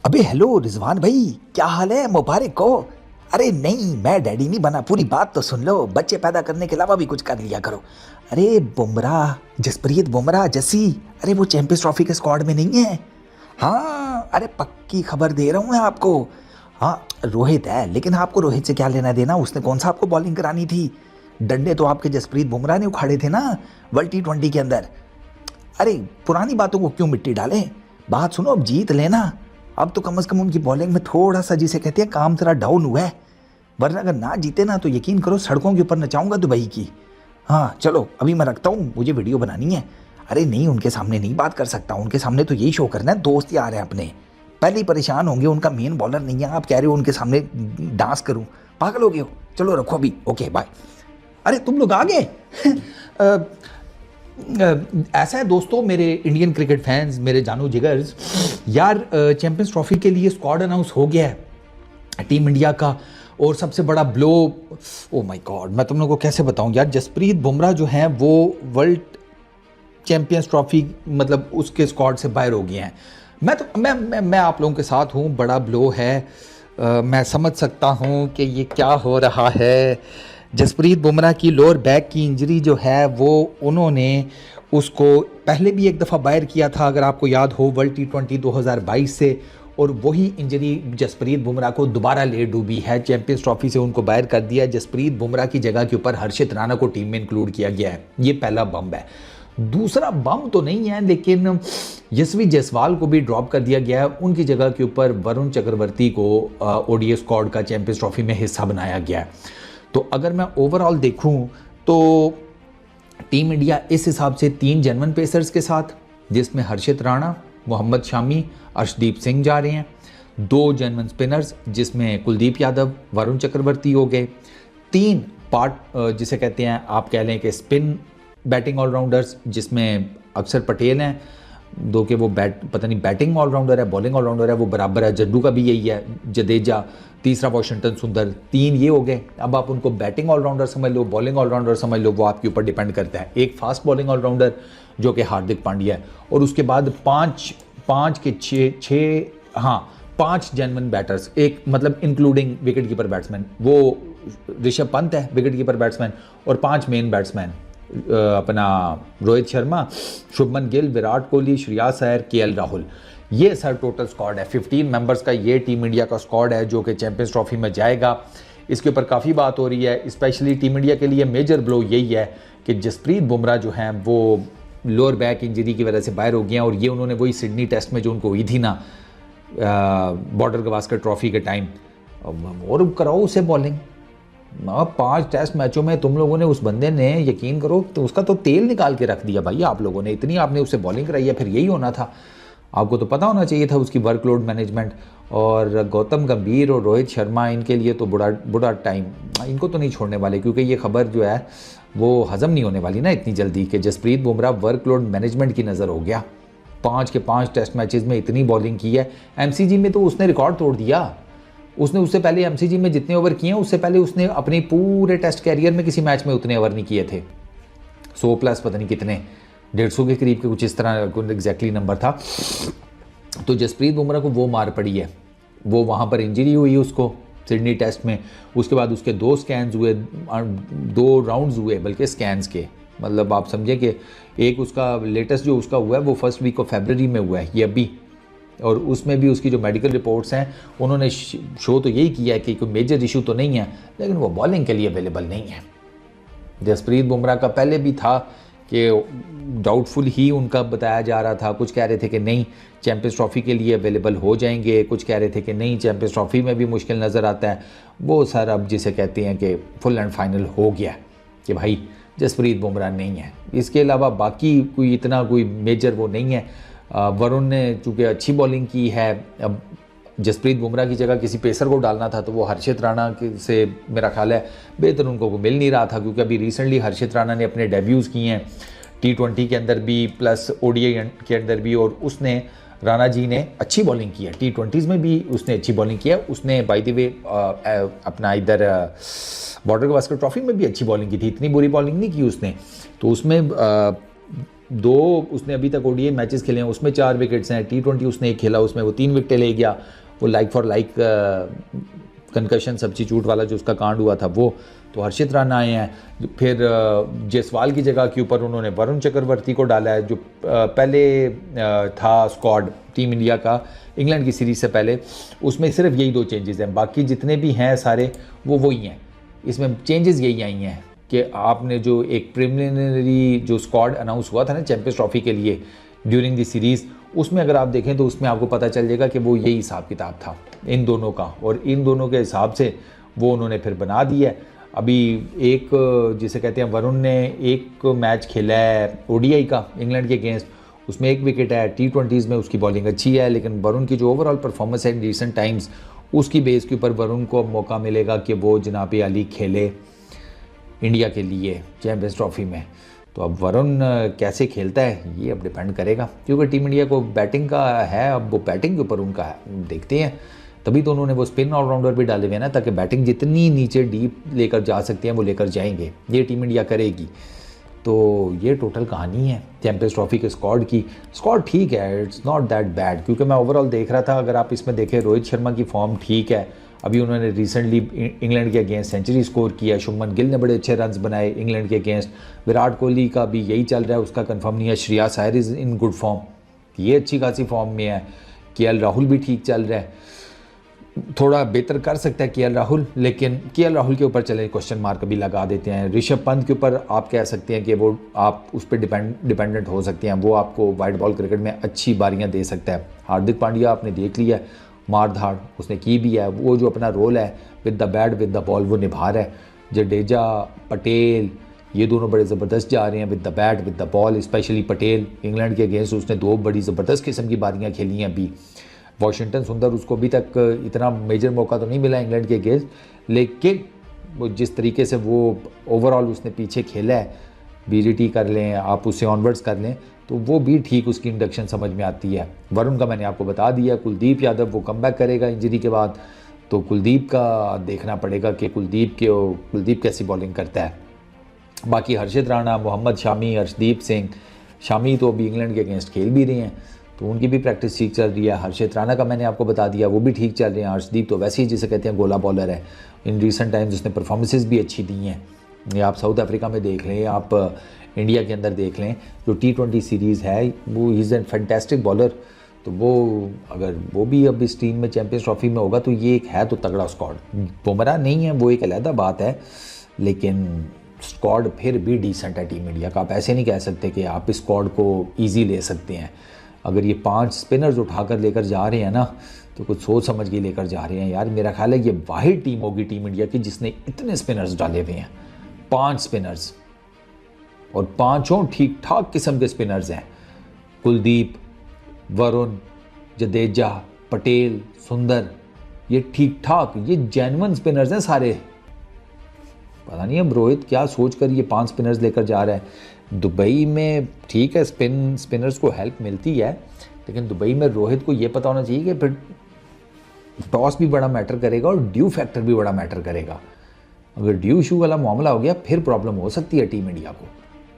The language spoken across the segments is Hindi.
अबे हेलो रिजवान भाई, क्या हाल है? मुबारक हो। अरे नहीं, मैं डैडी नहीं बना, पूरी बात तो सुन लो। बच्चे पैदा करने के अलावा भी कुछ कर लिया करो। अरे बुमराह, जसप्रीत बुमराह जसी, अरे वो चैंपियंस ट्रॉफी के स्क्वाड में नहीं है। हाँ, अरे पक्की खबर दे रहा हूँ मैं आपको। हाँ, रोहित है, लेकिन आपको रोहित से क्या लेना देना? उसने कौन सा आपको बॉलिंग करानी थी? डंडे तो आपके जसप्रीत बुमराह ने उखाड़े थे ना, वर्ल्ड T20 के अंदर। अरे पुरानी बातों को क्यों मिट्टी डालें? बात सुनो, अब जीत लेना। अब तो कम से कम उनकी बॉलिंग में थोड़ा सा, जिसे कहते हैं, काम जरा डाउन हुआ है। वरना अगर ना जीते ना, तो यकीन करो सड़कों के ऊपर नचाऊंगा दुबई की। हाँ चलो, अभी मैं रखता हूँ, मुझे वीडियो बनानी है। अरे नहीं, उनके सामने नहीं बात कर सकता। उनके सामने तो यही शो करना है, दोस्त यार हैं अपने। पहले ही परेशान होंगे, उनका मेन बॉलर नहीं है, आप कह रहे हो उनके सामने डांस करूँ? पागल हो गए हो? चलो रखो अभी, ओके बाय। अरे तुम लोग आ गए। ऐसा है दोस्तों, मेरे इंडियन क्रिकेट फैंस, मेरे जानू जिगर्स, यार चैंपियंस ट्रॉफी के लिए स्क्वाड अनाउंस हो गया है टीम इंडिया का। और सबसे बड़ा ब्लो, ओ माय गॉड, मैं तुम लोगों को कैसे बताऊं यार, जसप्रीत बुमराह जो हैं वो वर्ल्ड चैंपियंस ट्रॉफी मतलब उसके स्क्वाड से बाहर हो गए हैं। मैं आप लोगों के साथ हूं, बड़ा ब्लो है। मैं समझ सकता हूं कि ये क्या हो रहा है। जसप्रीत बुमराह की लोअर बैक की इंजरी जो है वो उन्होंने उसको पहले भी एक दफ़ा बाहर किया था, अगर आपको याद हो, वर्ल्ड T20 2022 से। और वही इंजरी जसप्रीत बुमराह को दोबारा ले डूबी है, चैंपियंस ट्रॉफी से उनको बाहर कर दिया। जसप्रीत बुमराह की जगह के ऊपर हर्षित राणा को टीम में इंक्लूड किया गया है। ये पहला बम है। दूसरा बम तो नहीं है, लेकिन यशवी जायसवाल को भी ड्रॉप कर दिया गया है। उनकी जगह के ऊपर वरुण चक्रवर्ती को ओडीआई स्क्वाड का चैंपियंस ट्रॉफी में हिस्सा बनाया गया है। तो अगर मैं ओवरऑल देखूं तो टीम इंडिया इस हिसाब से 3 जेन्युइन पेसर्स के साथ, जिसमें हर्षित राणा, मोहम्मद शामी, अर्शदीप सिंह जा रहे हैं। 2 जेन्युइन स्पिनर्स, जिसमें कुलदीप यादव, वरुण चक्रवर्ती हो गए। 3 पार्ट जिसे कहते हैं, आप कह लें कि स्पिन बैटिंग ऑलराउंडर्स, जिसमें अक्षर पटेल हैं। दो के वो पता नहीं बैटिंग ऑलराउंडर है बॉलिंग ऑलराउंडर है, वो बराबर है। जड्डू का भी यही है, जडेजा। तीसरा वॉशिंगटन सुंदर। 3 ये हो गए। अब आप उनको बैटिंग ऑलराउंडर समझ लो, बॉलिंग ऑलराउंडर समझ लो, वो आपके ऊपर डिपेंड करता है। एक फास्ट बॉलिंग ऑलराउंडर जो कि हार्दिक पांड्या है, और उसके बाद 5 के 6 हाँ 5 जेन्युइन बैटर्स, एक मतलब इंक्लूडिंग विकेट कीपर बैट्समैन, वो ऋषभ पंत है विकेट कीपर बैट्समैन, और 5 मेन बैट्समैन, अपना रोहित शर्मा, शुभमन गिल, विराट कोहली, श्रेयस अय्यर, केएल राहुल। ये सर टोटल स्क्वाड है। 15 मेंबर्स का ये टीम इंडिया का स्क्वाड है जो कि चैंपियंस ट्रॉफी में जाएगा। इसके ऊपर काफ़ी बात हो रही है। स्पेशली टीम इंडिया के लिए मेजर ब्लो यही है कि जसप्रीत बुमराह जो हैं वो लोअर बैक इंजरी की वजह से बाहर हो गए हैं। और ये उन्होंने वही सिडनी टेस्ट में जो उनको हुई थी ना, बॉर्डर गवास्कर ट्रॉफी के टाइम, और कराओ उसे बॉलिंग। 5 टेस्ट मैचों में तुम लोगों ने, उस बंदे ने, यकीन करो तो उसका तो तेल निकाल के रख दिया भाई आप लोगों ने। इतनी आपने उसे बॉलिंग कराई है, फिर यही होना था। आपको तो पता होना चाहिए था उसकी वर्कलोड मैनेजमेंट। और गौतम गंभीर और रोहित शर्मा, इनके लिए तो बुरा टाइम, इनको तो नहीं छोड़ने वाले, क्योंकि ये खबर जो है वो हजम नहीं होने वाली ना इतनी जल्दी, कि जसप्रीत बुमराह वर्कलोड मैनेजमेंट की नज़र हो गया। 5 के 5 टेस्ट मैचेस में इतनी बॉलिंग की है। एमसीजी में तो उसने रिकॉर्ड तोड़ दिया। उसने उससे पहले एमसीजी में जितने ओवर किए हैं, उससे पहले उसने अपने पूरे टेस्ट कैरियर में किसी मैच में उतने ओवर नहीं किए थे। 100 प्लस पता नहीं कितने, 150 के करीब के कुछ इस तरह एग्जैक्टली नंबर था। तो जसप्रीत बुमराह को वो मार पड़ी है। वो वहाँ पर इंजरी हुई उसको सिडनी टेस्ट में। उसके बाद उसके 2 स्कैन्स हुए, 2 राउंड्स हुए बल्कि स्कैन्स के। मतलब आप समझे कि एक उसका लेटेस्ट जो उसका हुआ है वो फर्स्ट वीक ऑफ फरवरी में हुआ है, ये अभी। और उसमें भी उसकी जो मेडिकल रिपोर्ट्स हैं, उन्होंने शो तो यही किया है कि कोई मेजर इशू तो नहीं है, लेकिन वो बॉलिंग के लिए अवेलेबल नहीं है। जसप्रीत बुमराह का पहले भी था कि डाउटफुल ही उनका बताया जा रहा था। कुछ कह रहे थे कि नहीं चैंपियंस ट्रॉफी के लिए अवेलेबल हो जाएंगे, कुछ कह रहे थे कि नहीं चैंपियंस ट्रॉफी में भी मुश्किल नज़र आता है। वो सर अब जिसे कहते हैं कि फुल एंड फाइनल हो गया कि भाई जसप्रीत बुमराह नहीं है। इसके अलावा बाकी कोई इतना कोई मेजर वो नहीं है। वरुण ने चूँकि अच्छी बॉलिंग की है, अब जसप्रीत बुमराह की जगह किसी पेसर को डालना था तो वो हर्षित राणा से मेरा ख्याल है बेहतर उनको को मिल नहीं रहा था, क्योंकि अभी रिसेंटली हर्षित राणा ने अपने डेब्यूज़ किए हैं T20 के अंदर भी प्लस ओडीआई के अंदर भी। और उसने, राणा जी ने अच्छी बॉलिंग की है, T20s में भी उसने अच्छी बॉलिंग की है। उसने बाय द वे अपना इधर बॉर्डर गवास्कर ट्रॉफी में भी अच्छी बॉलिंग की थी, इतनी बुरी बॉलिंग नहीं की उसने। तो उसमें 2 उसने अभी तक ओडीआई मैचेस खेले हैं, उसमें 4 विकेट्स हैं। T20 उसने एक खेला, उसमें वो 3 विकेटें ले गया। वो like for like concussion substitute वाला जो उसका कांड हुआ था वो। तो हर्षित राणा आए हैं। फिर जायसवाल की जगह के ऊपर उन्होंने वरुण चक्रवर्ती को डाला है, जो पहले था स्क्वाड टीम इंडिया का इंग्लैंड की सीरीज़ से पहले। उसमें सिर्फ यही 2 चेंजेस हैं, बाकी जितने भी हैं सारे वो वही हैं। इसमें चेंजेस यही आई हैं कि आपने जो एक प्रिलिमिनरी जो स्क्वाड अनाउंस हुआ था ना चैंपियंस ट्रॉफी के लिए ड्यूरिंग द सीरीज़, उसमें अगर आप देखें तो उसमें आपको पता चल जाएगा कि वो यही हिसाब किताब था इन दोनों का, और इन दोनों के हिसाब से वो उन्होंने फिर बना दिया है। अभी एक जिसे कहते हैं वरुण ने एक मैच खेला है ओडीआई का इंग्लैंड के अगेंस्ट, उसमें 1 विकेट है। T20s में उसकी बॉलिंग अच्छी है, लेकिन वरुण की जो ओवरऑल परफॉर्मेंस है इन रिसेंट टाइम्स, उसकी बेस के ऊपर वरुण को मौका मिलेगा कि वो जनाब अली खेले इंडिया के लिए चैंपियंस ट्रॉफी में। तो अब वरुण कैसे खेलता है ये अब डिपेंड करेगा, क्योंकि टीम इंडिया को बैटिंग का है, अब वो बैटिंग के ऊपर उनका है, देखते हैं। तभी तो उन्होंने वो स्पिन ऑलराउंडर भी डाले हुए हैं ना, ताकि बैटिंग जितनी नीचे डीप लेकर जा सकते हैं वो लेकर जाएंगे, ये टीम इंडिया करेगी। तो ये टोटल कहानी है चैंपियंस ट्रॉफी के स्क्वाड की। स्क्वाड ठीक है, इट्स नॉट दैट बैड, क्योंकि मैं ओवरऑल देख रहा था, अगर आप इसमें देखें रोहित शर्मा की फॉर्म ठीक है, अभी उन्होंने रिसेंटली इंग्लैंड के अगेंस्ट सेंचुरी स्कोर किया। शुभमन गिल ने बड़े अच्छे रन्स बनाए इंग्लैंड के अगेंस्ट। विराट कोहली का भी यही चल रहा है, उसका कंफर्म नहीं है। Shreyas Iyer is in good form, ये अच्छी खासी फॉर्म में है। केएल राहुल भी ठीक चल रहा है, थोड़ा बेहतर कर सकता है केएल राहुल, लेकिन केएल राहुल के ऊपर चले क्वेश्चन मार्क अभी लगा देते हैं। ऋषभ पंत के ऊपर आप कह सकते हैं कि वो आप उस पर डिपेंडेंट हो सकते हैं, वो आपको वाइट बॉल क्रिकेट में अच्छी बारियां दे सकता है। हार्दिक पांड्या आपने देख लिया है, मार धाड़ उसने की भी है, वो जो अपना रोल है with the bat with the ball वो निभा रहा है। जडेजा, पटेल, ये दोनों बड़े ज़बरदस्त जा रहे हैं with the bat with the ball. Specially Patel England के अगेंस्ट उसने 2 बड़ी ज़बरदस्त किस्म की बारियाँ खेली हैं अभी। वॉशिंगटन सुंदर उसको अभी तक इतना मेजर मौका तो नहीं मिला इंग्लैंड के अगेंस्ट, लेकिन वो जिस तरीके से वो ओवरऑल उसने पीछे खेला है, बीजीटी कर लें आप, उससे ऑनवर्ड्स कर लें, तो वो भी ठीक उसकी इंडक्शन समझ में आती है। वरुण का मैंने आपको बता दिया। कुलदीप यादव वो कमबैक करेगा इंजरी के बाद, तो कुलदीप का देखना पड़ेगा कि कुलदीप कैसी बॉलिंग करता है। बाकी हर्षित राणा, मोहम्मद शामी, अर्शदीप सिंह, शामी तो अभी इंग्लैंड के अगेंस्ट खेल भी रहे हैं, तो उनकी भी प्रैक्टिस ठीक चल रही है। हर्षित राणा का मैंने आपको बता दिया, वो भी ठीक चल रहे हैं। अर्शदीप तो वैसे ही जिसे कहते हैं गोला बॉलर है, इन रिसेंट टाइम्स उसने परफॉर्मेंसेस भी अच्छी दी हैं। ये आप साउथ अफ्रीका में देख लें, आप इंडिया के अंदर देख लें, जो T20 सीरीज़ है वो इज़ एन फैंटेस्टिक बॉलर। तो वो अगर वो भी अब इस टीम में चैंपियंस ट्रॉफी में होगा तो ये एक है तो तगड़ा स्क्वाड। बुमराह नहीं है वो एक अलहदा बात है, लेकिन स्क्वाड फिर भी डिसेंट है टीम इंडिया का। आप ऐसे नहीं कह सकते कि आप इस स्क्वाड को ईजी ले सकते हैं। अगर ये 5 स्पिनर्स उठाकर लेकर जा रहे हैं ना, तो कुछ सोच समझ के लेकर जा रहे हैं यार। मेरा ख्याल है ये वाहिद टीम होगी टीम इंडिया की जिसने इतने स्पिनर्स डाले हुए हैं, 5 स्पिनर्स, और 5 ठीक ठाक किस्म के स्पिनर्स हैं। कुलदीप, वरुण, जडेजा, पटेल, सुंदर, ये ठीक ठाक, ये जेन्युइन स्पिनर्स हैं सारे। पता नहीं अब रोहित क्या सोच कर ये 5 स्पिनर्स लेकर जा रहा है। दुबई में ठीक है स्पिनर्स को हेल्प मिलती है, लेकिन दुबई में रोहित को ये पता होना चाहिए कि फिर टॉस भी बड़ा मैटर करेगा और ड्यू फैक्टर भी बड़ा मैटर करेगा। अगर ड्यू शू वाला मामला हो गया फिर प्रॉब्लम हो सकती है टीम इंडिया को,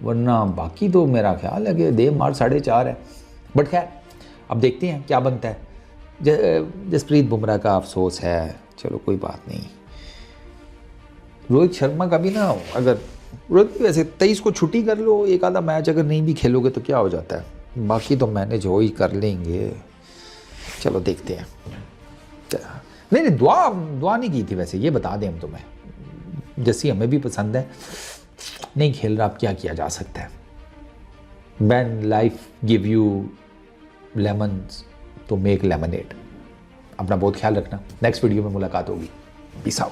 वरना बाकी तो मेरा ख्याल है कि देव मार 4.5 है। बट खैर अब देखते हैं क्या बनता है। जसप्रीत बुमराह का अफसोस है, चलो कोई बात नहीं। रोहित शर्मा का भी ना, अगर रोहित वैसे 23 को छुट्टी कर लो, एक आधा मैच अगर नहीं भी खेलोगे तो क्या हो जाता है, बाकी तो मैनेज हो ही कर लेंगे। चलो देखते हैं। नहीं दुआ नहीं की थी वैसे, ये बता दें हम तुम्हें, जैसी हमें भी पसंद है, नहीं खेल रहा, अब क्या किया जा सकता है। When life give you lemons तो मेक लेमनेड। अपना बहुत ख्याल रखना, नेक्स्ट वीडियो में मुलाकात होगी। Peace out.